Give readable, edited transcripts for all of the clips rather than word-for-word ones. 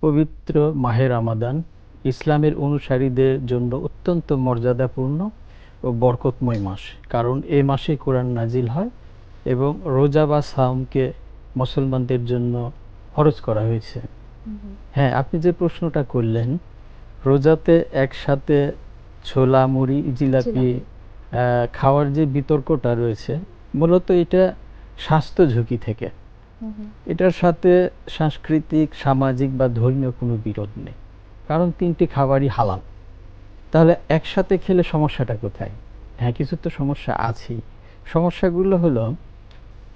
পবিত্র মাহে রমাদান ইসলামের অনুসারীদের জন্য অত্যন্ত মর্যাদাপূর্ণ ও বরকতময় মাস। কারণ এই মাসে কোরআন নাজিল হয় এবং রোজা বা সাওমকে মুসলমানদের জন্য ফরজ করা হয়েছে। হ্যাঁ, আপনি যে প্রশ্নটা করলেন, রোজাতে একসাথে ছোলা, মুড়ি, জিলাপি খাওয়ার যে বিতর্কটা রয়েছে, মূলত এটা স্বাস্থ্য ঝুঁকি থেকে। এটার সাথে সাংস্কৃতিক, সামাজিক বা ধর্মীয় কোনো বিরোধ নেই, কারণ তিনটি খাবারই হালাল। তাহলে একসাথে খেলে সমস্যাটা কোথায়? হ্যাঁ, কিছু তো সমস্যা আছেই। সমস্যাগুলো হলো,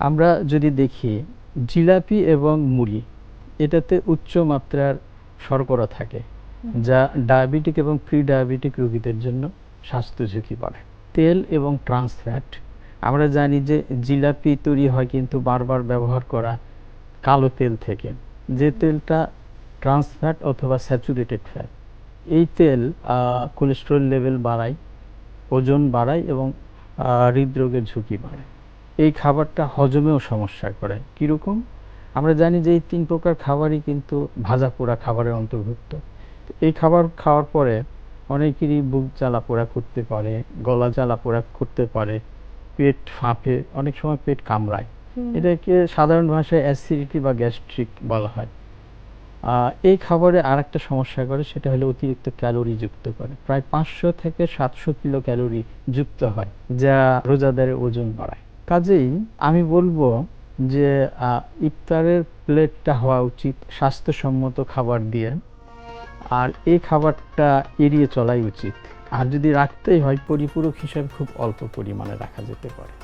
আমরা যদি দেখি জিলাপি এবং মুড়ি, এটাতে উচ্চ মাত্রার শর্করা থাকে, যা ডায়াবেটিক এবং প্রি ডায়াবেটিক রোগীদের জন্য স্বাস্থ্য ঝুঁকি বাড়ায়। তেল এবং ট্রান্স ফ্যাট, আমরা জানি যে জিলাপি তৈরি হয় কিন্তু বারবার ব্যবহার করা কালো তেল থেকে, যে তেলটা ট্রান্স ফ্যাট অথবা স্যাচুরেটেড ফ্যাট। এই তেল কোলেস্টেরল লেভেল বাড়ায়, ওজন বাড়ায় এবং হৃদরোগের ঝুঁকি বাড়ায়। এই খাবারটা হজমেও সমস্যা করে। কীরকম? আমরা জানি যে এই 3 প্রকার খাবারই কিন্তু ভাজা পোড়া খাবারের অন্তর্ভুক্ত। এই খাবার খাওয়ার পরে অনেকেরই বুক জ্বালা পোড়া করতে পারে, গলা জ্বালা পোড়া করতে পারে, পেট ফাঁপে, অনেক সময় পেট কামড়ায়। এটাকে সাধারণ ভাষায় অ্যাসিডিটি বা গ্যাস্ট্রিক বলা হয়। এই খাবারে আরেকটা সমস্যা করে, সেটা হলো অতিরিক্ত ক্যালোরি যুক্ত করে। প্রায় 500 থেকে 700 কিলো ক্যালোরি যুক্ত হয়, যা রোজাদারের ওজন বাড়ায়। কাজেই আমি বলবো যে ইফতারের প্লেটটা হওয়া উচিত স্বাস্থ্যসম্মত খাবার দিয়ে, আর এই খাবারটা এড়িয়ে চলাই উচিত। আর যদি রাখতেই হয়, পরিপূরক হিসাবে খুব অল্প পরিমাণে রাখা যেতে পারে।